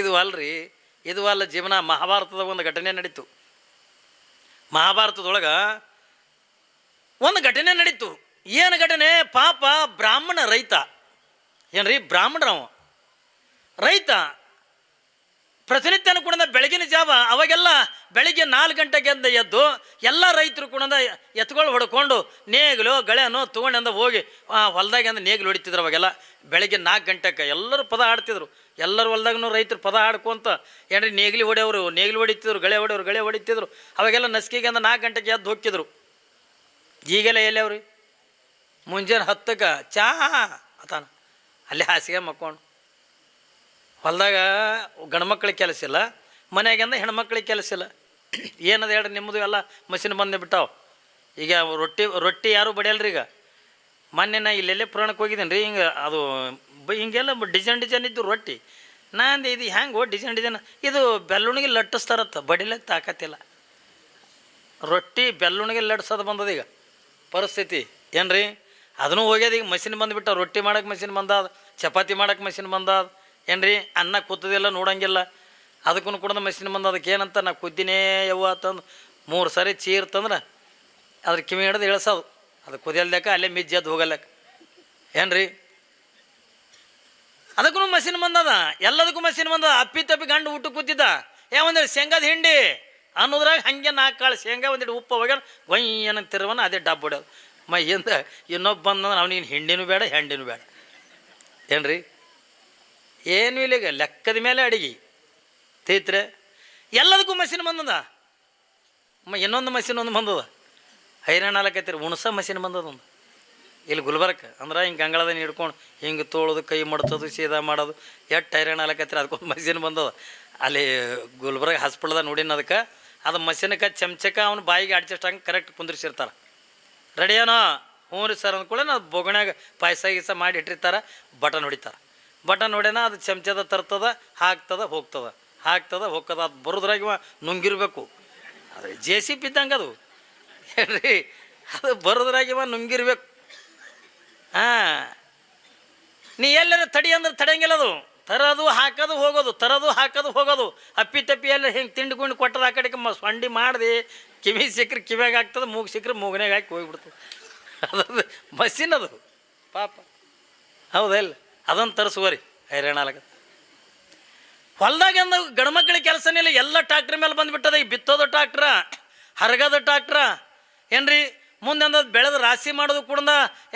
ಇದು ಅಲ್ರಿ, ಇದು ಅಲ್ಲ ಜೀವನ. ಮಹಾಭಾರತದ ಒಂದು ಘಟನೆ ನಡೀತು. ಮಹಾಭಾರತದೊಳಗೆ ಒಂದು ಘಟನೆ ನಡೀತು. ಏನು ಘಟನೆ? ಪಾಪ ಬ್ರಾಹ್ಮಣ ರೈತ, ಏನ್ರಿ ಬ್ರಾಹ್ಮಣರವ ರೈತ, ಪ್ರತಿನಿತ್ಯನೂ ಕೂಡ ಬೆಳಗಿನ ಜಾವ ಅವಾಗೆಲ್ಲ ಬೆಳಿಗ್ಗೆ 4 ಗಂಟೆಗೆ ಎದ್ದು ಎಲ್ಲ ರೈತರು ಕೂಡ ಎತ್ಗಳು ಹೊಡ್ಕೊಂಡು ನೇಗಿಲು ಗಳೆನೋ ತೊಗೊಂಡು ಹೋಗಿ ಹೊಲ್ದಾಗ ನೇಗಿಲು ಹೊಡಿತಿದ್ರು. ಅವಾಗೆಲ್ಲ ಬೆಳಗ್ಗೆ 4 ಗಂಟೆಗೆ ಎಲ್ಲರೂ ಪದ ಹಾಡ್ತಿದ್ರು. ಎಲ್ಲರೂ ಹೊಲ್ದಾಗೂ ರೈತರು ಪದ ಹಾಡ್ಕೊಂತ ಏನ್ರಿ ನೇಗಿಲು ಹೊಡೆಯವರು ನೇಗಿಲು ಹೊಡಿತಿದ್ರು, ಗಳೆ ಹೊಡೆಯವರು ಗಳೆ ಹೊಡಿತಿದ್ರು. ಅವಾಗೆಲ್ಲ ನಸಿಕೆಗೆ 4 ಗಂಟೆಗೆ ಎದ್ದು ಹೋಗ್ತಿದ್ರು. ಈಗೆಲ್ಲ ಎಲ್ಲಿ ಅವ್ರಿ? ಮುಂಜಾನೆ 10ಕ್ಕೆ ಚಾ ಅತಾನ ಅಲ್ಲಿ ಹಾಸಿಗೆ ಮಕ್ಕೊಂಡು. ಹೊಲ್ದಾಗ ಗಂಡ್ಮಕ್ಳಿಗೆ ಕೆಲಸ ಇಲ್ಲ, ಮನೆಯಾಗಿಂದ ಹೆಣ್ಮಕ್ಳಿಗೆ ಕೆಲಸ ಇಲ್ಲ. ಏನದು ಹೇಳ್ರಿ, ನಿಮ್ಮದು ಎಲ್ಲ ಮಷಿನ್ ಬಂದು ಬಿಟ್ಟಾವ. ಈಗ ರೊಟ್ಟಿ ಯಾರೂ ಬಡಿಯಲ್ರಿ. ಈಗ ಮೊನ್ನೆ ನಾ ಇಲ್ಲೆಲ್ಲೇ ಪುರಾಣಕ್ಕೆ ಹೋಗಿದ್ದೀನಿ ರೀ. ಹಿಂಗೆ ಅದು ಹಿಂಗೆಲ್ಲ ಡಿಸೈನ್ ಇದ್ದು ರೊಟ್ಟಿ. ನಾನು ಇದು ಹ್ಯಾಂಗೆ ಡಿಸೈನ್ ಇದು ಬೆಲ್ಲುಣಿಗೆ ಲಟ್ಟಿಸ್ತಾರತ್ತ, ಬಡಿಲಕ್ಕೆ ತಾಕತ್ತಿಲ್ಲ. ರೊಟ್ಟಿ ಬೆಲ್ಲುಣಿಗೆ ಲಟ್ಸೋದು ಬಂದದ ಈಗ ಪರಿಸ್ಥಿತಿ, ಏನು ರೀ? ಅದನ್ನು ಹೋಗ್ಯದ. ಈಗ ಮಷಿನ್ ಬಂದುಬಿಟ್ಟ. ರೊಟ್ಟಿ ಮಾಡೋಕೆ ಮಷಿನ್ ಬಂದಾದ, ಚಪಾತಿ ಮಾಡೋಕೆ ಮಷಿನ್ ಬಂದಾದ, ಏನು ರೀ? ಅನ್ನ ಕೂತದಿಲ್ಲ ನೋಡೋಂಗಿಲ್ಲ, ಅದಕ್ಕೂ ಕೂಡ ಮಷಿನ್ ಬಂದ. ಅದಕ್ಕೆ ಏನಂತ ನಾ ಕುದ್ದಿನೇ ಯವ್ವ ತಂದು 3 ಸಾರಿ ಚೀರ್ತಂದ್ರೆ ಅದ್ರ ಕಿವಿ ಹಿಡ್ದು ಇಳಿಸೋದು. ಅದು ಕುದಿಯಲ್ದಕ್ಕೆ ಅಲ್ಲೇ ಮಿಜ್ಜದ್ದು ಹೋಗಲ್ಲಕ್ಕೆ, ಏನು ರೀ? ಅದಕ್ಕೂ ಮಷಿನ್ ಬಂದದ, ಎಲ್ಲದಕ್ಕೂ ಮಷಿನ್ ಬಂದದ. ಅಪ್ಪಿ ತಪ್ಪಿ ಗಂಡು ಊಟಕ್ಕೆ ಕೂತಿದ್ದ, ಒಂದೇಳಿ ಶೇಂಗಾದ ಹಿಂಡಿ ಅನ್ನೋದ್ರಾಗ ಹಾಗೆ 4 ಕಾಳು ಶೇಂಗಾ ಒಂದಿಟ್ಟು ಉಪ್ಪು ಹೋಗ್ಯಾನ ಗೊಯ್ ಏನಂತ ತಿರುವನ ಅದೇ ಡಬ್ಬ ಹೊಡ್ಯೋದು. ಮೈಯಿಂದ ಇನ್ನೊಬ್ಬ ಬಂದಂದ್ರೆ ಅವನಿಗೆ ಹಿಂಡಿನೂ ಬೇಡ ಹೆಂಡಿನೂ ಬೇಡ, ಏನು ರೀ? ಏನೂ ಇಲ್ಲ. ಈಗ ಲೆಕ್ಕದ ಮೇಲೆ ಅಡಿಗೆ ತೀತ್ರೆ ಎಲ್ಲದಕ್ಕೂ ಮಷಿನ್ ಬಂದದ. ಇನ್ನೊಂದು ಮಷಿನ್ ಒಂದು ಬಂದದ, ಹೈರಾಣ ಆಲಕತ್ತೀರಿ. ಉಣಸ ಮಷಿನ್ ಬಂದದ ಒಂದು ಇಲ್ಲಿ ಗುಲ್ಬರ್ಗಕ್ಕೆ. ಅಂದ್ರೆ ಹಿಂಗೆ ಗಂಗಳದನ್ನು ಹಿಡ್ಕೊಂಡು ಹಿಂಗೆ ತೋಳೋದು, ಕೈ ಮಡ್ಸೋದು, ಸೀದಾ ಮಾಡೋದು, ಎಷ್ಟು ಹೈರಾಣ ಆಲಕತ್ತೀರಿ. ಅದಕ್ಕೊಂದು ಮಷಿನ್ ಬಂದದ. ಅಲ್ಲಿ ಗುಲ್ಬರ್ಗ ಹಾಸ್ಪಿಟಲ್ದಾಗ ನೋಡಿನ. ಅದಕ್ಕೆ ಅದು ಮಷಿನಕ್ಕೆ ಚಮಚಕ್ಕೆ ಅವ್ನು ಬಾಯಿಗೆ ಅಡ್ಜಸ್ಟ್ ಹಂಗೆ ಕರೆಕ್ಟ್ ಕುಂದ್ರಿಸಿರ್ತಾರೆ. ರೆಡಿಯೇನೋ? ಹ್ಞೂ ರೀ ಸರ್ ಅಂದ್ಕೂಳೆ ನಾವು ಬೊಗಣ್ಯಾಗ ಪಾಯಸ ಗೀಸ ಮಾಡಿ ಇಟ್ಟಿರ್ತಾರೆ. ಬಟನ್ ಹೊಡಿತಾರೆ. ಬಟನ್ ಹೊಡೆನ ಅದು ಚಮಚದ ತರ್ತದ, ಹಾಕ್ತದ ಹೋಗ್ತದ, ಹಾಕ್ತದ ಹೋಗ್ತದ. ಅದು ಬರೋದ್ರಾಗ ನುಂಗಿರ್ಬೇಕು. ಅದು JCB ಇದ್ದಂಗೆ ಅದು, ಏನ್ರಿ? ಅದು ಬರೋದ್ರಾಗ ನುಂಗಿರ್ಬೇಕು. ಹಾಂ, ನೀ ಎಲ್ಲರ ತಡಿ ಅಂದ್ರೆ ತಡೆಯಂಗಿಲ್ಲ. ಅದು ತರೋದು ಹಾಕೋದು ಹೋಗೋದು, ತರೋದು ಹಾಕೋದು ಹೋಗೋದು. ಅಪ್ಪಿ ತಪ್ಪಿ ಎಲ್ಲ ಹಿಂಗೆ ತಿಂಡಿ ಗುಂಡು ಕೊಟ್ಟದ ಆ ಕಡೆಗೆ ಸೊಂಡಿ ಮಾಡಿದೆ. ಕಿವಿ ಸಿಕ್ಕರೆ ಕಿವ್ಯಾಗ ಆಗ್ತದೆ, ಮೂಗು ಸಿಕ್ಕರೆ ಮೂಗನಾಗ ಹಾಕಿ ಹೋಗಿಬಿಡ್ತದೆ. ಅದು ಮಷಿನ್ ಅದು ಪಾಪ, ಹೌದಲ್ಲ? ಅದನ್ನು ತರಿಸುವರಿ ಹೈರಾಣ ಆಗತ್ತೆ. ಹೊಲ್ದಾಗ ಗಂಡ್ಮಕ್ಳಿಗೆ ಕೆಲಸನೇ ಇಲ್ಲ, ಎಲ್ಲ ಟ್ಯಾಕ್ಟ್ರ್ ಮೇಲೆ ಬಂದುಬಿಟ್ಟದ. ಈಗ ಬಿತ್ತೋದು ಟ್ಯಾಕ್ಟ್ರ, ಹರಗದ ಟ್ಯಾಕ್ಟ್ರ, ಏನ್ರಿ? ಮುಂದೆ ಬೆಳೆದು ರಾಶಿ ಮಾಡೋದು ಕೂಡ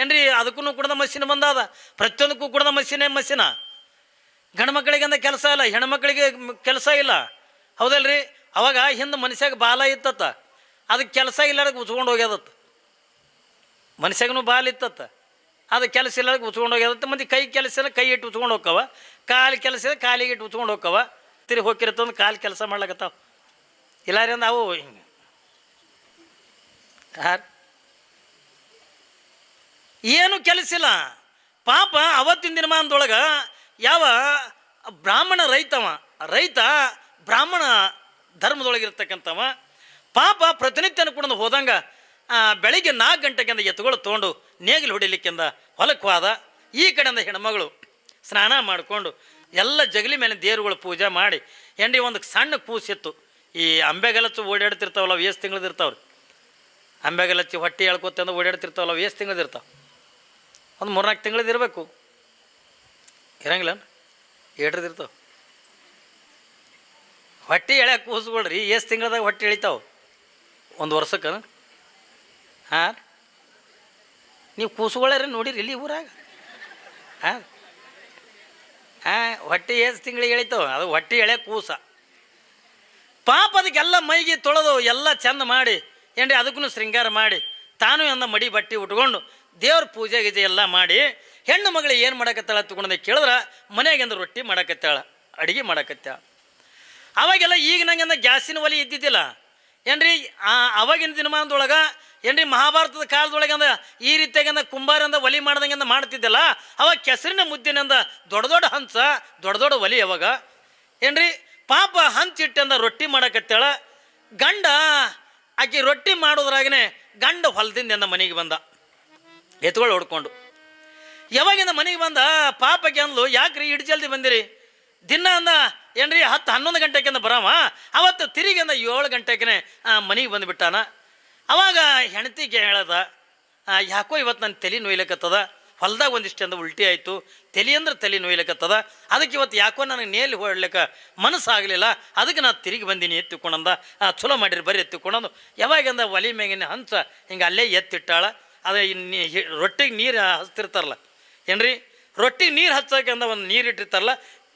ಏನ್ರಿ? ಅದಕ್ಕೂ ಕೂಡ ಮಷಿನ್ ಬಂದಾದ. ಪ್ರತಿಯೊಂದಕ್ಕೂ ಕೂಡ ಮಷಿನ. ಗಂಡ್ಮಕ್ಳಿಗೆ ಕೆಲಸ ಇಲ್ಲ, ಹೆಣ್ಮಕ್ಳಿಗೆ ಕೆಲಸ ಇಲ್ಲ, ಹೌದಲ್ರಿ? ಅವಾಗ ಹಿಂದೆ ಮನುಷ್ಯಾಗ ಬಾಲ ಇತ್ತತ್ತ, ಅದಕ್ಕೆ ಕೆಲಸ ಇಲ್ಲಾರಕ್ಕೆ ಉಚ್ಕೊಂಡು ಹೋಗ್ಯದತ್ತ. ಮನುಷ್ಯಾಗೂ ಬಾಲ ಇತ್ತತ್ತ, ಅದು ಕೆಲಸ ಇಲ್ಲದಕ್ಕೆ ಉಚ್ಕೊಂಡು ಹೋಗ್ಯದತ್ತ. ಮಂದಿ ಕೈ ಕೆಲಸ ಇಲ್ಲ, ಕೈ ಇಟ್ಟು ಉಚ್ಕೊಂಡು ಹೋಕ್ಕವ. ಕಾಲು ಕೆಲಸ ಇಲ್ಲ, ಕಾಲಿಗೆ ಇಟ್ಟು ಉಚ್ಕೊಂಡು ಹೋಕ್ಕವ. ತಿರುಗಿ ಹೋಗಿರತ್ತಂದು ಕಾಲು ಕೆಲಸ ಮಾಡ್ಲಕತ್ತಾವ. ಇಲ್ಲಾರಿ ಅಂದ ಅವು ಹಿಂಗೆ ಏನು ಕೆಲಸ ಇಲ್ಲ ಪಾಪ. ಅವತ್ತಿನ ದಿನಮಾನದೊಳಗೆ ಯಾವ ಬ್ರಾಹ್ಮಣ ರೈತ ಬ್ರಾಹ್ಮಣ ಧರ್ಮದೊಳಗಿರ್ತಕ್ಕಂಥವ ಪಾಪ ಪ್ರತಿನಿತ್ಯನೂ ಕೂಡ ಹೋದಂಗೆ ಬೆಳಿಗ್ಗೆ 4 ಗಂಟೆಗಿಂದ ಎತ್ತುಗಳು ತೊಗೊಂಡು ನೇಗಿಲು ಹೊಡಿಲಿಕ್ಕಿಂದ ಹೊಲಕ್ಕೆ ಹೋದ. ಈ ಕಡೆಯಿಂದ ಹೆಣ್ಮಗಳು ಸ್ನಾನ ಮಾಡಿಕೊಂಡು ಎಲ್ಲ ಜಗಲಿ ಮೇಲೆ ದೇವ್ರುಗಳು ಪೂಜೆ ಮಾಡಿ, ಏನ್ರಿ? ಒಂದು ಸಣ್ಣ ಕೂಸಿತ್ತು. ಈ ಅಂಬೆಗಲಚ್ಚು ಓಡಾಡ್ತಿರ್ತಾವಲ್ಲ, ಅವು ಎಷ್ಟು ತಿಂಗಳದಿರ್ತಾವ್ರಿ? ಅಂಬೆಗಲಚ್ಚಿ ಹೊಟ್ಟೆ ಹೇಳ್ಕೊತಂದು ಓಡಾಡ್ತಿರ್ತಾವಲ್ಲ, ಅವು ಎಷ್ಟು ತಿಂಗಳದಿರ್ತಾವೆ? ಒಂದು 3-4 ತಿಂಗಳದಿರಬೇಕು, ಇರಂಗಿಲ್ಲ? ಏಟ್ರದಿರ್ತಾವೆ ಹೊಟ್ಟೆ ಎಳ್ಯಾಕೆ ಕೂಸ್ಕೊಳ್ರಿ. ಎಷ್ಟು ತಿಂಗಳದಾಗ ಹೊಟ್ಟೆ ಎಳಿತಾವೆ? 1 ವರ್ಷಕ್ಕೆ? ಹಾಂ, ನೀವು ಕೂಸುಗಳಾರ ನೋಡಿರಿ ಇಲ್ಲಿ ಊರಾಗ? ಹಾಂ ಹೊಟ್ಟೆ ಎಷ್ಟು ತಿಂಗಳಿಗೆ ಎಳಿತಾವೆ? ಅದು ಹೊಟ್ಟೆ ಎಳೆ ಕೂಸ ಪಾಪ. ಅದಕ್ಕೆಲ್ಲ ಮೈಗೆ ತೊಳೆದು ಎಲ್ಲ ಚಂದ ಮಾಡಿ, ಏನ್ರಿ? ಅದಕ್ಕೂ ಶೃಂಗಾರ ಮಾಡಿ, ತಾನು ಮಡಿ ಬಟ್ಟೆ ಉಟ್ಕೊಂಡು ದೇವ್ರ ಪೂಜೆ ಗೀಜೆ ಎಲ್ಲ ಮಾಡಿ, ಹೆಣ್ಣು ಮಗಳು ಏನು ಮಾಡಕತ್ತಾಳ ತಗೊಂಡೆ ಕೇಳಿದ್ರೆ ಮನೆಯಾಗಿಂದ ರೊಟ್ಟಿ ಮಾಡಕತ್ತಾಳ, ಅಡುಗೆ ಮಾಡಕತ್ತಾಳ. ಅವಾಗೆಲ್ಲ ಈಗ ನಂಗೆ ಗ್ಯಾಸಿನ ಒಲೆ ಇದ್ದಿದ್ದಿಲ್ಲ, ಏನ್ರಿ? ಅವಾಗಿನ ದಿನಮಾನದೊಳಗೆ ಏನ್ರಿ? ಮಹಾಭಾರತದ ಕಾಲದೊಳಗೆ ಈ ರೀತಿಯಾಗಿ ಕುಂಬಾರಿಂದ ಒಲಿ ಮಾಡ್ದಂಗೆ ಮಾಡ್ತಿದ್ದಲ್ಲ. ಅವಾಗ ಕೆಸರಿನ ಮುದ್ದಿನಿಂದ ದೊಡ್ಡ ಹಂಸ, ದೊಡ್ಡ ಒಲಿ. ಅವಾಗ ಏನ್ರಿ? ಪಾಪ ಹಂಚಿಟ್ಟಂದ ರೊಟ್ಟಿ ಮಾಡಕತ್ತಾಳ. ಗಂಡ ಆಕೆ ರೊಟ್ಟಿ ಮಾಡೋದ್ರಾಗನೆ ಗಂಡ ಹೊಲದಿಂದ ಮನೆಗೆ ಬಂದ, ಎತ್ಗಳು ಹೊಡ್ಕೊಂಡು. ಯಾವಾಗಿಂದ ಮನೆಗೆ ಬಂದ ಪಾಪಕ್ಕೆ ಅಂದ್ಲು, ಯಾಕ್ರಿ ಇಟ್ಟು ಜಲ್ದಿ ಬಂದಿರಿ? ದಿನ ಏನ್ರಿ 10-11 ಗಂಟೆಗಿಂದ ಬರವ ಅವತ್ತು ತಿರುಗಿಂದ 7 ಗಂಟೆಗೆ ಮನೆಗೆ ಬಂದುಬಿಟ್ಟಾನ. ಅವಾಗ ಹೆಂಡತಿಗೆ ಹೇಳದ, ಯಾಕೋ ಇವತ್ತು ನನ್ನ ತಲೆ ನೋಯ್ಲಕತ್ತದ, ಹೊಲ್ದಾಗ ಒಂದಿಷ್ಟಂದ ಉಲ್ಟಿ ಆಯಿತು, ತಲೆ ಅಂದ್ರೆ ತಲೆ ನೋಯ್ಲಕತ್ತದ, ಅದಕ್ಕೆ ಇವತ್ತು ಯಾಕೋ ನನಗೆ ನೇಲಿ ಹೊಡ್ಲಿಕ್ಕೆ ಮನಸ್ಸಾಗಲಿಲ್ಲ, ಅದಕ್ಕೆ ನಾನು ತಿರುಗಿ ಬಂದೀನಿ ಎತ್ತಿಕೊಂಡಂದ. ಚಲೋ ಮಾಡಿರಿ ಬರ್ರಿ ಎತ್ತಿಕೊಂಡಂದು. ಯಾವಾಗಿಂದ ಒಲೆ ಮೇಗಿನ ಹಂಚ ಹಿಂಗೆ ಅಲ್ಲೇ ಎತ್ತಿಟ್ಟಾಳ. ಅದು ರೊಟ್ಟಿಗೆ ನೀರು ಹಚ್ತಿರ್ತಾರಲ್ಲ ಏನ್ರಿ, ರೊಟ್ಟಿಗೆ ನೀರು ಹಚ್ಚೋಕೆಂದ ಒಂದು ನೀರು ಇಟ್ಟಿರ್ತಾರಲ್ಲ,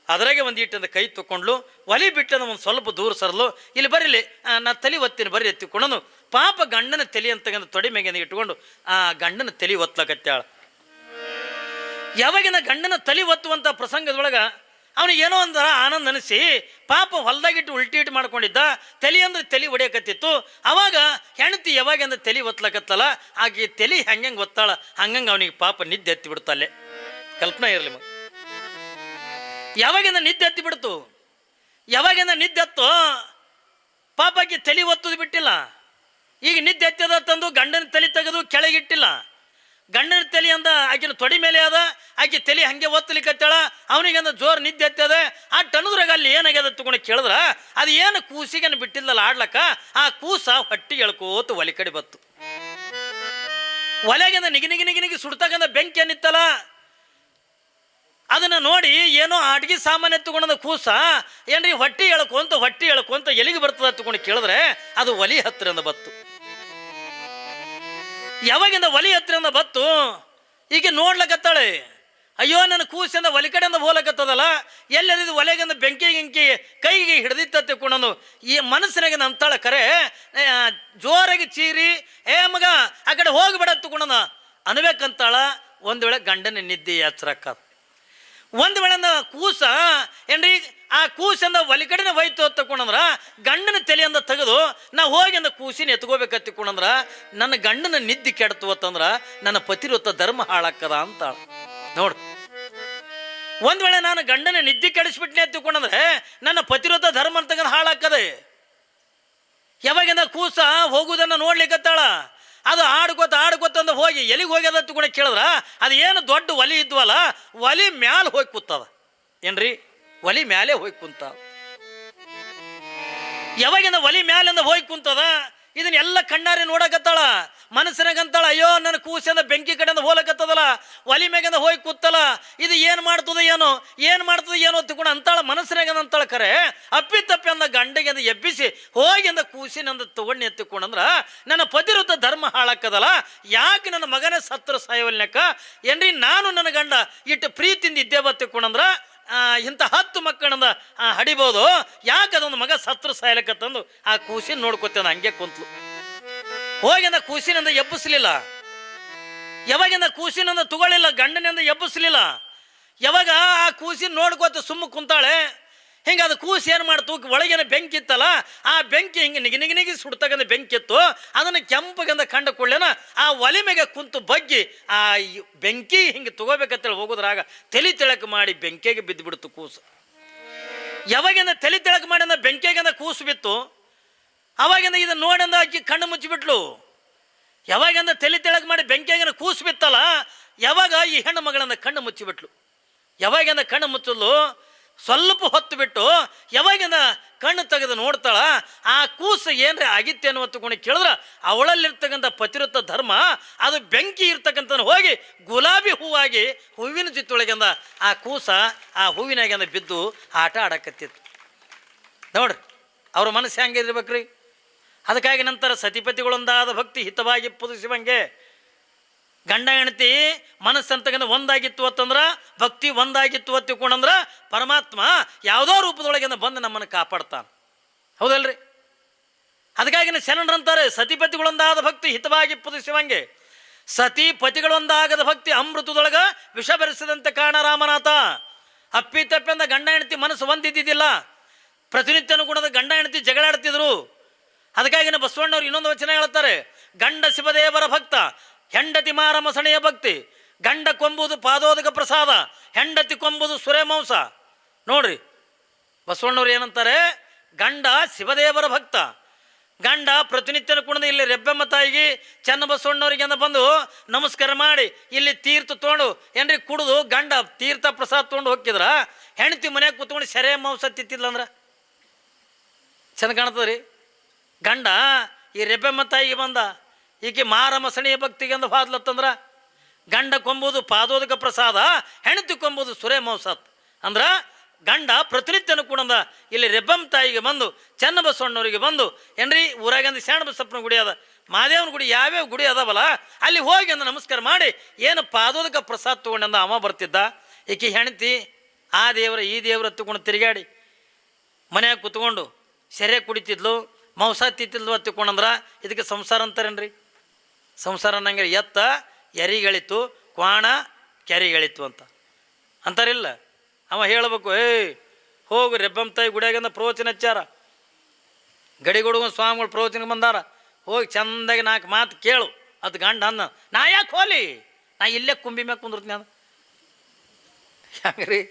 ಅದ್ರಾಗೆ ಒಂದು ಇಟ್ಟಂದ ಕೈ ತೊಗೊಂಡ್ಲು, ಒಲಿ ಬಿಟ್ಟಂದ ಒಂದು ಸ್ವಲ್ಪ ದೂರ ಸರಲು, ಇಲ್ಲಿ ಬರೀಲಿ ನಾ ತಲೆ ಒತ್ತೀನಿ ಬರ್ರಿ ಎತ್ತಿಕೊಂಡನು. ಪಾಪ ಗಂಡನ ತಲೆ ಅಂತಕ್ಕಂಥ ತೊಡೆ ಮೇಗಿಂದ ಇಟ್ಕೊಂಡು ಆ ಗಂಡನ ತಲೆ ಒತ್ತಲಕತ್ತಾಳ. ಯಾವಾಗಿನ ಗಂಡನ ತಲೆ ಒತ್ತುವಂಥ ಪ್ರಸಂಗದೊಳಗೆ ಅವನಿಗೆ ಏನೋ ಒಂಥರ ಆನಂದ ಅನಿಸಿ, ಪಾಪ ಹೊಲ್ದಾಗಿಟ್ಟು ಉಲ್ಟಿ ಇಟ್ಟು ಮಾಡ್ಕೊಂಡಿದ್ದ, ತಲೆ ಅಂದ್ರೆ ತಲೆ ಹೊಡೆಯಕತ್ತಿತ್ತು. ಅವಾಗ ಹೆಂಡತಿ ಯಾವಾಗಿಂದ ತಲೆ ಒತ್ತಲಕತ್ತಲ್ಲ, ಆಕೆ ತಲೆ ಹೆಂಗೆ ಒತ್ತಾಳ ಹಂಗಂಗೆ ಅವನಿಗೆ ಪಾಪ ನಿದ್ದೆ ಎತ್ತಿ ಬಿಡ್ತಲ್ಲೇ. ಕಲ್ಪನೆ ಇರಲಿ ಮಗ. ಯಾವಾಗಿಂದ ನಿದ್ದೆ ಎತ್ತಿ ಬಿಡ್ತು, ಯಾವಾಗಿಂದ ನಿದ್ದೆ ಎತ್ತು ಪಾಪಕ್ಕೆ ತಲೆ ಒತ್ತುದು ಬಿಟ್ಟಿಲ್ಲ. ಈಗ ನಿದ್ದೆ ಎತ್ತದ ತಂದು ಗಂಡನ ತಲೆ ತೆಗೆದು ಕೆಳಗಿಟ್ಟಿಲ್ಲ. ಗಂಡನ ತಲೆ ಅಂದ ಆಕಿನ ತೊಡಿ ಮೇಲೆ ಅದ, ಆಕೆ ತಲೆ ಹಂಗೆ ಒತ್ತಲಿಕ್ಕತ್ತಾಳ. ಅವನಿಗಂದ ಜೋರು ನಿದ್ದೆ ಎತ್ತದ. ಆ ಟನದ್ರಾಗ ಅಲ್ಲಿ ಏನಾಗ್ಯದ ತಗೊಂಡು ಕೇಳಿದ್ರ, ಅದು ಏನು ಕೂಸಿಗೇನು ಬಿಟ್ಟಿಲ್ಲಲ್ಲ ಆಡ್ಲಕ್ಕ, ಆ ಕೂಸ ಹೊಟ್ಟಿಗೆ ಎಳ್ಕೋತ ಒಲೆ ಕಡೆ ಬತ್ತು. ಒಲೆಗಿಂದ ನಿಗಿ ಸುಡ್ತಕ್ಕಂಥ ಬೆಂಕಿ ಏನಿತ್ತಲ್ಲ, ಅದನ್ನು ನೋಡಿ ಏನೋ ಅಡ್ಗೆ ಸಾಮಾನು ಎತ್ತುಕೊಂಡ ಕೂಸ ಏನ್ರಿ ಹೊಟ್ಟಿ ಎಳ್ಕೊಂತ ಎಲ್ಲಿಗೆ ಬರ್ತದ ತಗೊಂಡು ಕೇಳಿದ್ರೆ ಅದು ಒಲಿ ಹತ್ತಿರದಿಂದ ಬತ್ತು. ಯಾವಾಗಿಂದ ಒಲಿ ಹತ್ತಿರದಿಂದ ಬತ್ತು, ಈಗ ನೋಡ್ಲಕತ್ತಾಳೆ. ಅಯ್ಯೋ ನನ್ನ ಕೂಸಿಂದ ಒಲಿ ಕಡೆಯಿಂದ ಹೋಲಕತ್ತದಲ್ಲ, ಎಲ್ಲರಿದು ಒಲೆಗಿಂದ ಬೆಂಕಿ ಕೈಗೆ ಹಿಡ್ದಿತ್ತ ತಿಳ್ಕೊಂಡು ಈ ಮನಸ್ಸಿನಾಗ ಅಂತಾಳ ಕರೆ ಜೋರಾಗಿ ಚೀರಿ, ಏ ಮಗ ಆ ಕಡೆ ಹೋಗಿಬಿಡ ತಗೊಂಡ ಅನ್ಬೇಕಂತಾಳ. ಒಂದು ವೇಳೆ ಗಂಡನ ನಿದ್ದೆ ಎಚ್ಚರಕ್ಕ, ಒಂದು ವೇಳೆ ಕೂಸ ಏನ್ರಿ ಆ ಕೂಸಿಂದ ಒಲಿ ಕಡೆನ ಹೋಯ್ತು ತಕೊಂಡ್ರ ಗಂಡನ ತಲೆಯಿಂದ ತೆಗೆದು ನಾ ಹೋಗಿ ಅಂದ ಕೂಸಿನ ಎತ್ಕೋಬೇಕಂತ ತಿಳ್ಕೊಂಡ್ರ ನನ್ನ ಗಂಡನ ನಿದ್ದೆ ಕೆಡ್ತು ಅಂತಂದ್ರ ನನ್ನ ಪತಿರೊತ್ತ ಧರ್ಮ ಹಾಳಾಕ್ಕದ ಅಂತಾಳ. ನೋಡು, ಒಂದ್ ವೇಳೆ ನಾನು ಗಂಡನ ನಿದ್ದೆ ಕೆಡಿಸ್ಬಿಟ್ನೆ ತಿಳ್ಕೊಂಡ್ರೆ ನನ್ನ ಪತಿರೊತ್ತ ಧರ್ಮ ಅಂತಕ್ಕಂಥ ಹಾಳಾಕ್ಕದೆ. ಯಾವಾಗಿಂದ ಕೂಸ ಹೋಗುವುದನ್ನು ನೋಡ್ಲಿಕ್ಕತ್ತಾಳ, ಅದು ಆಡ್ಕೋತ ಹೋಗಿ ಎಲ್ಲಿಗೆ ಹೋಗ್ಯದ ತಗೊಂಡು ಕೇಳಿದ್ರ ಅದು ಏನು ದೊಡ್ಡ ಒಲಿ ಇದ್ವಲ್ಲ, ಒಲಿ ಮ್ಯಾಲ ಹೋಗಿ ಕೂತದ. ಏನ್ರಿ ಒಲಿ ಮ್ಯಾಲೆ ಹೋಗಿ ಕುಂತ. ಯಾವಾಗಿಂದ ಒಲಿ ಮ್ಯಾಲಿಂದ ಹೋಗಿ ಕುಂತದ, ಇದನ್ನೆಲ್ಲ ಕಣ್ಣಾರೆ ನೋಡಕತ್ತಾಳ. ಮನಸ್ಸಿನಾಗಂತಾಳ, ಅಯ್ಯೋ ನನ್ನ ಕೂಸಿಂದ ಬೆಂಕಿ ಕಡೆಯಿಂದ ಹೋಲಕತ್ತದಲ್ಲ, ಒಲಿ ಮ್ಯಾಗಿಂದ ಹೋಗಿ ಕೂತಲ್ಲ, ಇದು ಏನು ಮಾಡ್ತದ ಏನೋ ತಿಳ್ಕೊಂಡು ಅಂತಾಳ. ಮನಸ್ಸಿನಾಗಂತಾಳ ಕರೆ ಅಪ್ಪಿ ಅಂದ ಗಂಡಗಿಂದ ಎಬ್ಬಿಸಿ ಹೋಗಿಂದ ಕೂಸಿನಿಂದ ತಗೊಂಡು ಎತ್ತಿಕೊಂಡಂದ್ರ ನನ್ನ ಪತಿರೊತ್ತ ಧರ್ಮ ಹಾಳಾಕ್ಕದಲ್ಲ, ಯಾಕೆ ನನ್ನ ಮಗನೇ ಸತ್ರ ಸಾಯವಲ್ನಕ್ಕ ಏನ್ರಿ, ನಾನು ನನ್ನ ಗಂಡ ಇಟ್ಟು ಪ್ರೀತಿಯಿಂದ ಇದ್ದೇ ಬತ್ತಿಕೊಂಡಂದ್ರ ಇಂಥ 10 ಮಕ್ಕಳನ್ನ ಹಡಿಬೋದು, ಯಾಕೆ ಅದೊಂದು ಮಗ ಸತ್ರ ಸಾಯಲಕ್ಕತ್ತಂದು ಆ ಕೂಸಿನ ನೋಡ್ಕೊತೇನೆ ಹಂಗೆ ಕುಂತ್ಲು. ಹೋಗಿಂದ ಕೂಸಿನಿಂದ ಎಬ್ಬಿಸ್ಲಿಲ್ಲ, ಯಾವಾಗಿಂದ ಕೂಸಿನಿಂದ ತಗೊಳ್ಳಿಲ್ಲ, ಗಂಡನಿಂದ ಎಬ್ಬಿಸ್ಲಿಲ್ಲ. ಯಾವಾಗ ಆ ಕೂಸಿನ ನೋಡ್ಕೋತ ಸುಮ್ಮ ಕುಂತಾಳೆ. ಹಿಂಗೆ ಅದು ಕೂಸು ಏನು ಮಾಡ್ತು, ಒಳಗಿನ ಬೆಂಕಿ ಇತ್ತಲ್ಲ, ಆ ಬೆಂಕಿ ಹಿಂಗೆ ನಿಗಿ ಸುಡ್ತಕ್ಕಂಥ ಬೆಂಕಿ ಇತ್ತು. ಅದನ್ನು ಕೆಂಪಗಿಂದ ಕಂಡ ಕೊಳ್ಳೇನ ಆ ಒಲೆ ಮೇಲೆ ಕುಂತು ಬಗ್ಗಿ ಆ ಬೆಂಕಿ ಹಿಂಗೆ ತಗೋಬೇಕಂತೇಳಿ ಹೋಗೋದ್ರಾಗ ತಲೆ ತೆಳಕು ಮಾಡಿ ಬೆಂಕಿಗೆ ಬಿದ್ದು ಬಿಡ್ತು ಕೂಸು. ಯಾವಾಗಿಂದ ತಲೆ ತೆಳಕು ಮಾಡಿ ಬೆಂಕಿಯಾಗಿಂದ ಕೂಸು ಬಿತ್ತು, ಅವಾಗಿಂದ ಇದನ್ನು ನೋಡಿಂದ ಆಕಿ ಕಣ್ಣು ಮುಚ್ಚಿಬಿಟ್ಲು. ಯಾವಾಗಿಂದ ತಲೆ ತೆಳಕು ಮಾಡಿ ಬೆಂಕಿಯಾಗಿನ ಕೂಸು ಬಿತ್ತಲ್ಲ, ಯಾವಾಗ ಈ ಹೆಣ್ಣು ಮಗಳನ್ನ ಕಣ್ಣು ಮುಚ್ಚಿಬಿಟ್ಲು. ಯಾವಾಗಿಂದ ಕಣ್ಣು ಮುಚ್ಚಲು ಸ್ವಲ್ಪ ಹೊತ್ತು ಬಿಟ್ಟು ಯಾವಾಗಿಂದ ಕಣ್ಣು ತೆಗೆದು ನೋಡ್ತಾಳ, ಆ ಕೂಸು ಏನ್ರಿ ಆಗಿತ್ತೆ ಅನ್ನೋ ತಗೊಂಡು ಕೇಳಿದ್ರೆ ಅವಳಲ್ಲಿರ್ತಕ್ಕಂಥ ಪತಿರೊತ್ತ ಧರ್ಮ ಅದು ಬೆಂಕಿ ಇರ್ತಕ್ಕಂಥ ಹೋಗಿ ಗುಲಾಬಿ ಹೂವಾಗಿ ಹೂವಿನ ಜೊತೆಯೊಳಗಿಂದ ಆ ಕೂಸ ಆ ಹೂವಿನಾಗಿಂದ ಬಿದ್ದು ಆಟ ಆಡಕತ್ತಿತ್ತು. ನೋಡ್ರಿ ಅವ್ರ ಮನಸ್ಸು ಹೆಂಗಿರ್ಬೇಕ್ರಿ. ಅದಕ್ಕಾಗಿ ನಂತರ ಸತಿಪತಿಗಳೊಂದಾದ ಭಕ್ತಿ ಹಿತವಾಗಿ ಪುದುಸುವಂಗೆ ಗಂಡ ಹೆಂಡತಿ ಮನಸ್ಸಂತಕ್ಕಂಥ ಒಂದಾಗಿತ್ತು ಅಂತಂದ್ರೆ, ಭಕ್ತಿ ಒಂದಾಗಿತ್ತು ಅಂತ ತಿಳ್ಕೊಂಡಂದ್ರೆ ಪರಮಾತ್ಮ ಯಾವುದೋ ರೂಪದೊಳಗಿಂದ ಬಂದು ನಮ್ಮನ್ನು ಕಾಪಾಡ್ತಾನೆ. ಹೌದಲ್ರಿ? ಅದಕ್ಕಾಗಿ ಶರಣರಂತಾರೆ ಸತಿಪತಿಗಳೊಂದಾದ ಭಕ್ತಿ ಹಿತವಾಗಿ ಪುದುಸುವಂಗೆ, ಸತಿ ಪತಿಗಳೊಂದಾಗದ ಭಕ್ತಿ ಅಮೃತದೊಳಗೆ ವಿಷ ಬೆರೆಸಿದಂತೆ ಕಾಣ ರಾಮನಾಥ. ಅಪ್ಪಿ ತಪ್ಪಿಂದ ಗಂಡ ಹೆಂಡತಿ ಮನಸ್ಸು ಒಂದಿದ್ದಿದ್ದಿಲ್ಲ, ಪ್ರತಿನಿತ್ಯ ಅನುಗುಣದ ಗಂಡ ಹೆಂಡತಿ ಜಗಳಾಡ್ತಿದ್ರು. ಅದಕ್ಕಾಗಿನ ಬಸವಣ್ಣವ್ರು ಇನ್ನೊಂದು ವಚನ ಹೇಳ್ತಾರೆ, ಗಂಡ ಶಿವದೇವರ ಭಕ್ತ, ಹೆಂಡತಿ ಮಾರಮ ಸಣೆಯ ಭಕ್ತಿ, ಗಂಡ ಕೊಂಬುದು ಪಾದೋದಕ ಪ್ರಸಾದ, ಹೆಂಡತಿ ಕೊಂಬುದು ಸುರೇಮಾಂಸ. ನೋಡ್ರಿ ಬಸವಣ್ಣವ್ರು ಏನಂತಾರೆ, ಗಂಡ ಶಿವದೇವರ ಭಕ್ತ, ಗಂಡ ಪ್ರತಿನಿತ್ಯನ ಕುಣದ ಇಲ್ಲಿ ರೆಬ್ಬೆಮ್ಮ ತಾಯಿಗೆ ಚನ್ನಬಸವಣ್ಣವ್ರಿಗೆ ಅಂತ ಬಂದು ನಮಸ್ಕಾರ ಮಾಡಿ ಇಲ್ಲಿ ತೀರ್ಥ ತೊಗೊಂಡು ಏನ್ರಿ ಕುಡಿದು ಗಂಡ ತೀರ್ಥ ಪ್ರಸಾದ ತೊಗೊಂಡು ಹೋಗಿದ್ರ ಹೆಂಡತಿ ಮನ್ಯಾಗ ಕೂತ್ಕೊಂಡು ಸೆರೆ ಮಾಂಸ ತಿತ್ತಿದ್ಲಂದ್ರ ಚಂದ ಕಾಣ್ತದ ರೀ. ಗಂಡ ಈ ರೆಬ್ಬೆಮ್ಮ ತಾಯಿಗೆ ಬಂದ ಈಕೆ ಮಾರಮ್ಮ ಸಣಿಯ ಭಕ್ತಿಗೆ ಅಂದ ಹಾದ್ಲತ್ತಂದ್ರ ಗಂಡ ಕೊಂಬುದು ಪಾದೋದಕ ಪ್ರಸಾದ, ಹೆಂಡತಿ ಕೊಂಬುದು ಸುರೇ ಮಾಂಸತ್ ಅಂದ್ರ ಗಂಡ ಪ್ರತಿನಿತ್ಯನು ಕೂಡ ಇಲ್ಲಿ ರೆಬ್ಬಮ್ಮ ತಾಯಿಗೆ ಬಂದು ಚನ್ನಬಸವಣ್ಣವರಿಗೆ ಬಂದು ಏನ್ರಿ ಊರಾಗಂದು ಶಾಣ ಬಸಪ್ಪನ ಗುಡಿ ಅದ, ಮಾದೇವನ ಗುಡಿ ಯಾವ್ಯಾವ ಗುಡಿ ಅದಾವಲ್ಲ ಅಲ್ಲಿ ಹೋಗಿ ಅಂದ ನಮಸ್ಕಾರ ಮಾಡಿ ಏನು ಪಾದೋದಕ ಪ್ರಸಾದ ತೊಗೊಂಡಂದ ಅವ ಬರ್ತಿದ್ದ. ಈಕೆ ಹೆಂಡತಿ ಆ ದೇವರ ಈ ದೇವರ ತಗೊಂಡು ತಿರುಗಾಡಿ ಮನ್ಯಾಗ ಕೂತ್ಕೊಂಡು ಸೆರೆ ಕುಡಿತಿದ್ಲು, ಮಾಂಸ ತಿತ್ತಿದ್ಲು ಹತ್ತಿಕೊಂಡಂದ್ರ ಇದಕ್ಕೆ ಸಂಸಾರ ಅಂತಾರೇನ್ರಿ? ಸಂಸಾರ ಅನ್ನಂಗೆ ಎತ್ತ ಎರಿಗಳಿತ್ತು, ಕ್ವಾಣ ಕೆರಿಗಳಿತ್ತು ಅಂತಾರಿಲ್ಲ. ಅವ ಹೇಳಬೇಕು, ಹೋಗು ರೆಬ್ಬಮ್ಮ ತಾಯಿ ಗುಡಿಯಾಗಂದ ಪ್ರವಚನ ಹಚ್ಚಾರ, ಗಡಿಗುಡುಗ ಸ್ವಾಮಿಗಳು ಪ್ರವಚನಕ್ಕೆ ಬಂದಾರ, ಹೋಗಿ ಚಂದಾಗಿ 4 ಮಾತು ಕೇಳು. ಅದು ಗಂಡ ಅನ್ನ ನಾ ಯಾಕೆ ಹೋಲಿ, ನಾ ಇಲ್ಲೇ ಕುಂಬಿ ಮ್ಯಾಗ ಕುಂದಿರ್ತೀನಿ ಅದು ಹೆಂಗ್ರಿ?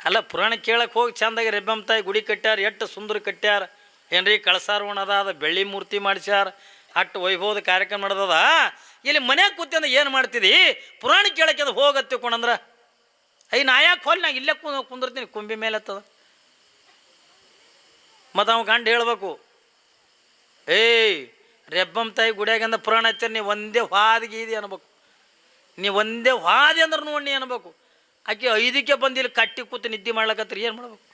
ಅಲ್ಲ ಪುರಾಣ ಕೇಳಕ್ಕೆ ಹೋಗಿ ಚಂದಾಗಿ ರೆಬ್ಬಮ್ಮ ತಾಯಿ ಗುಡಿ ಕಟ್ಟ್ಯಾರ, ಎಷ್ಟು ಸುಂದರ ಕಟ್ಟ್ಯಾರ ಏನ್ರಿ, ಕಳಸಾರೋಣ ಅದ, ಬೆಳ್ಳಿ ಮೂರ್ತಿ ಮಾಡಿಸ್ಯಾರ, ಅಟ್ಟು ವೈಭವದ ಕಾರ್ಯಕ್ರಮ ನಡೆದದ. ಇಲ್ಲಿ ಮನ್ಯಾಗ ಕೂತ್ಯಂದ್ರೆ ಏನು ಮಾಡ್ತಿದ್ದಿ, ಪುರಾಣ ಕೇಳಕ್ಕೆ ಅದು ಹೋಗತ್ತಿಕೊಂಡಂದ್ರೆ ನಾ ಯಾಕೆ ಹೋಲಿ, ನಾ ಇಲ್ಲೇ ಕುಂದಿರ್ತೀನಿ ಕುಂಬಿ ಮೇಲೆ ಹತ್ತದ. ಮತ್ತು ಅವ ಗಂಡು ಹೇಳ್ಬೇಕು, ರೆಬ್ಬಮ್ಮ ತಾಯಿ ಗುಡಿಯಾಗಂದ ಪುರಾಣ ಹಚ್ಚಾರ, ನೀವು ಒಂದೇ ಹಾದಿಗೆ ಇದೆ ಅನ್ಬೇಕು, ನೀವು ಒಂದೇ ಹಾದಿ ಅಂದ್ರೆ ನೋಡಿ ಅನ್ಬೇಕು. ಆಕೆ 5ಕ್ಕೆ ಬಂದು ಇಲ್ಲಿ ಕಟ್ಟಿ ಕೂತು ನಿದ್ದೆ ಮಾಡ್ಲಕತ್ರಿ, ಏನು ಮಾಡ್ಬೇಕು?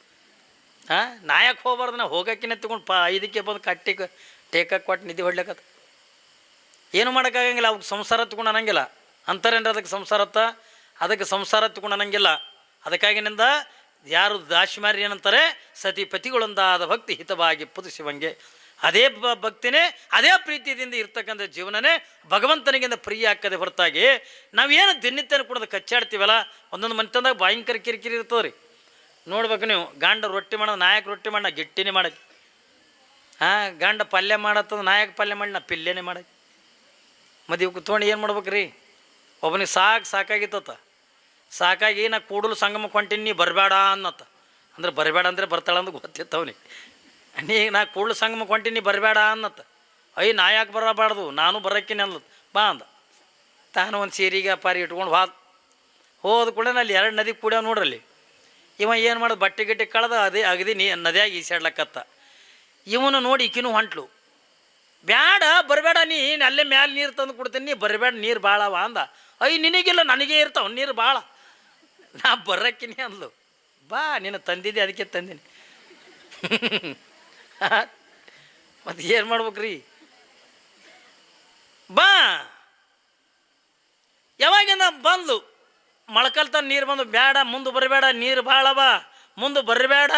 ನಾಯಕ್ ಹೋಗ್ಬಾರ್ದು, ನಾ ಹೋಗಕ್ಕಿನ ತಗೊಂಡು 5ಕ್ಕೆ ಬಂದು ಕಟ್ಟಿ ಟೇಕಕ್ಕೆ ಕೊಟ್ಟು ನಿದ್ದೆ ಹೊಡ್ಲಕತ್ತ, ಏನು ಮಾಡೋಕ್ಕಾಗಂಗಿಲ್ಲ. ಅವ್ಕೆ ಸಂಸಾರ ತಗೊಂಡು ಅನ್ನಂಗಿಲ್ಲ ಅಂತಾರೇನ್ರಿ, ಅದಕ್ಕೆ ಸಂಸಾರ ತಗೊಂಡು ಅನ್ನಂಗಿಲ್ಲ. ಅದಕ್ಕಾಗಿನಿಂದ ಯಾರು ದಾಶಿಮಾರಿ ಏನಂತಾರೆ, ಸತಿಪತಿಗಳೊಂದಾದ ಭಕ್ತಿ ಹಿತವಾಗಿ ಶಿವಂಗೆ. ಅದೇ ಭಕ್ತಿನೇ ಅದೇ ಪ್ರೀತಿಯಿಂದ ಇರ್ತಕ್ಕಂಥ ಜೀವನನೇ ಭಗವಂತನಿಗಿಂತ ಪ್ರಿಯ ಆಗ್ತದೆ ಹೊರತಾಗಿ ನಾವೇನು ದಿನನಿತ್ಯನ ಕೂಡ ಕಚ್ಚಾಡ್ತೀವಲ್ಲ, ಒಂದೊಂದು ಮನೆತನದಾಗ ಭಯಂಕರ ಕಿರಿಕಿರಿ ಇರ್ತದೆ ರೀ. ನೋಡ್ಬೇಕು ನೀವು, ಗಂಡ ರೊಟ್ಟಿ ಮಾಡೋದು ನಾಯಕ ರೊಟ್ಟಿ ಮಾಡಿ ನಾ ಗಿಟ್ಟಿನೇ ಮಾಡಕ್ಕೆ, ಗಂಡ ಪಲ್ಯ ಮಾಡತ್ತದ ನಾಯಕ ಪಲ್ಯ ಮಾಡಿ ನಾ ಪಿಲ್ಯನೇ ಮಾಡಕ್ಕೆ. ಮದುವೆ ಕುತ್ಕೊಂಡು ಏನು ಮಾಡ್ಬೇಕು ರೀ, ಒಬ್ಬನಿಗೆ ಸಾಕಾಗಿತ್ತ, ಸಾಕಾಗಿ ನಾ ಕೂಡಲು ಸಂಗಮಕ್ಕೆ ಹೊಂಟೀನಿ, ನೀ ಬರಬೇಡ ಅನ್ನತ್ತ. ಅಂದ್ರೆ ಬರಬೇಡ ಅಂದರೆ ಬರ್ತಾಳ ಅಂತ ಗೊತ್ತಿತ್ತವನಿಗೆ. ನಾ ಕೂಡಲು ಸಂಗಮಕ್ಕೆ ಹೊಂಟೀನಿ, ನೀ ಬರಬೇಡ ಅನ್ನತ್ತ. ನಾ ಯಾಕೆ ಬರಬಾರ್ದು, ನಾನು ಬರೋಕ್ಕಿನಿ ಅನ್ಲತ್. ಬಾ ಅಂದ. ತಾನು ಒಂದು ಸೀರೆಗೆ ಪಾರಿ ಇಟ್ಕೊಂಡು ಹೋದ ಕೂಡ ಅಲ್ಲಿ 2 ನದಿ ಕೂಡ ನೋಡ್ರಲ್ಲಿ. ಇವ ಏನು ಮಾಡೋದು, ಬಟ್ಟೆ ಗಿಟ್ಟೆ ಕಳೆದ ಅಗದಿ ನದಿಯಾಗ ಈಸಾಡ್ಲಕ್ಕತ್ತ. ಇವನು ನೋಡಿ ಈಕಿನೂ ಹೊಂಟ್ಲು, ಬ್ಯಾಡ ಬರಬೇಡ, ಅಲ್ಲೇ ಮ್ಯಾಲೆ ನೀರು ತಂದು ಕೊಡ್ತೀನಿ, ನೀ ಬರಬೇಡ, ನೀರು ಭಾಳವ ಅಂದ. ನಿನಗಿಲ್ಲ ನನಗೇ ಇರ್ತಾವ ನೀರು ಭಾಳ, ನಾ ಬರೋಕ್ಕಿನಿ ಅಂದ್ಲು. ಬಾ ನೀನು ತಂದಿದ್ದೆ ಅದಕ್ಕೆ ತಂದೀನಿ. ಮತ್ತು ಏನು ಮಾಡ್ಬೇಕ್ರಿ, ಬಾ. ಯಾವಾಗಿಂದ ಬಂದು ಮೊಳಕಲ್ತನ ನೀರು ಬಂದು, ಬ್ಯಾಡ ಮುಂದೆ ಬರಬೇಡ, ನೀರು ಭಾಳವ, ಮುಂದೆ ಬರಬೇಡ,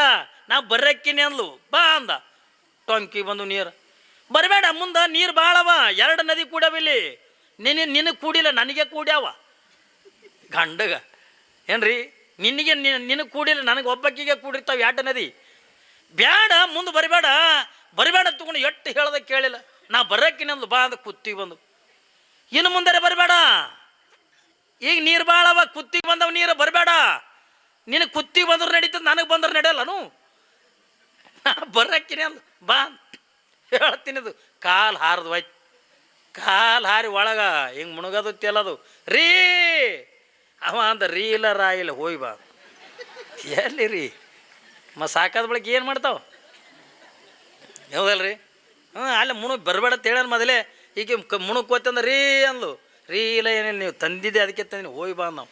ನಾ ಬರೋಕ್ಕಿನಿ ಅಂದ್ಲು. ಬಾ ಅಂದ. ಟೊಂಕಿ ಬಂದು ನೀರು, ಬರಬೇಡ ಮುಂದೆ ನೀರು ಭಾಳವ, 2 ನದಿ ಕೂಡ್ಯಾವಿಲ್ಲಿ, ನಿನಗೆ ಕೂಡಿಲ್ಲ ನನಗೆ ಕೂಡ್ಯಾವ. ಗಂಡಗ ಏನ್ರಿ, ನಿನಗೆ ಕೂಡಿಲ್ಲ ನನಗೆ ಒಬ್ಬಕ್ಕಿಗೆ ಕೂಡಿರ್ತಾವೆ 2 ನದಿ. ಬ್ಯಾಡ ಮುಂದೆ ಬರಬೇಡ ತಗೊಂಡು ಎಷ್ಟು ಹೇಳ್ದ ಕೇಳಿಲ್ಲ, ನಾ ಬರೋಕ್ಕಿನಿ ಅಂದ್ಲು. ಬಾ ಅಂದ. ಕುತ್ತಿಗೆ ಬಂದು, ಇನ್ನು ಮುಂದೆ ಬರಬೇಡ, ಈಗ ನೀರು ಭಾಳವ, ಕುತ್ತಿಗೆ ಬಂದವ ನೀರು, ಬರಬೇಡ. ನಿನಗೆ ಕುತ್ತಿಗೆ ಬಂದ್ರೆ ನಡೀತದೆ, ನನಗೆ ಬಂದ್ರೆ ನಡೆಯಲ್ಲನು, ನಾ ಬರೋಕ್ಕಿನಿ ಅಂದು. ಬಾ ಹೇಳ್ತೀನಿ. ಅದು ಕಾಲು ಹಾರದು ಹೋಯ್ತು, ಕಾಲು ಹಾರಿ ಒಳಗೆ ಹಿಂಗೆ ಮುಣಗದು ತೆಲದು. ರೀ ಅವ ಅಂದ, ರೀ ಇಲ್ಲ ರಾ ಇಲ್ಲ, ಹೋಯ್ ಬಾ. ಎಲ್ಲಿ ರೀ ಸಾಕಾದ ಬಳಿಕ ಏನು ಮಾಡ್ತಾವ, ಹೌದಲ್ರಿ? ಅಲ್ಲಿ ಬರಬೇಡ ತೇಳನ್ ಮೊದಲೇ, ಈಗ ಮುಣಕ್ ಹೋತಂದ ರೀ ಅಂದ್ಲು. ರೀ ಇಲ್ಲ ಏನಿಲ್ಲ, ನೀವು ತಂದಿದ್ದೆ ಅದಕ್ಕೆ ತಂದಿನಿ, ಹೋಯ್ ಬಾ ನಾವು.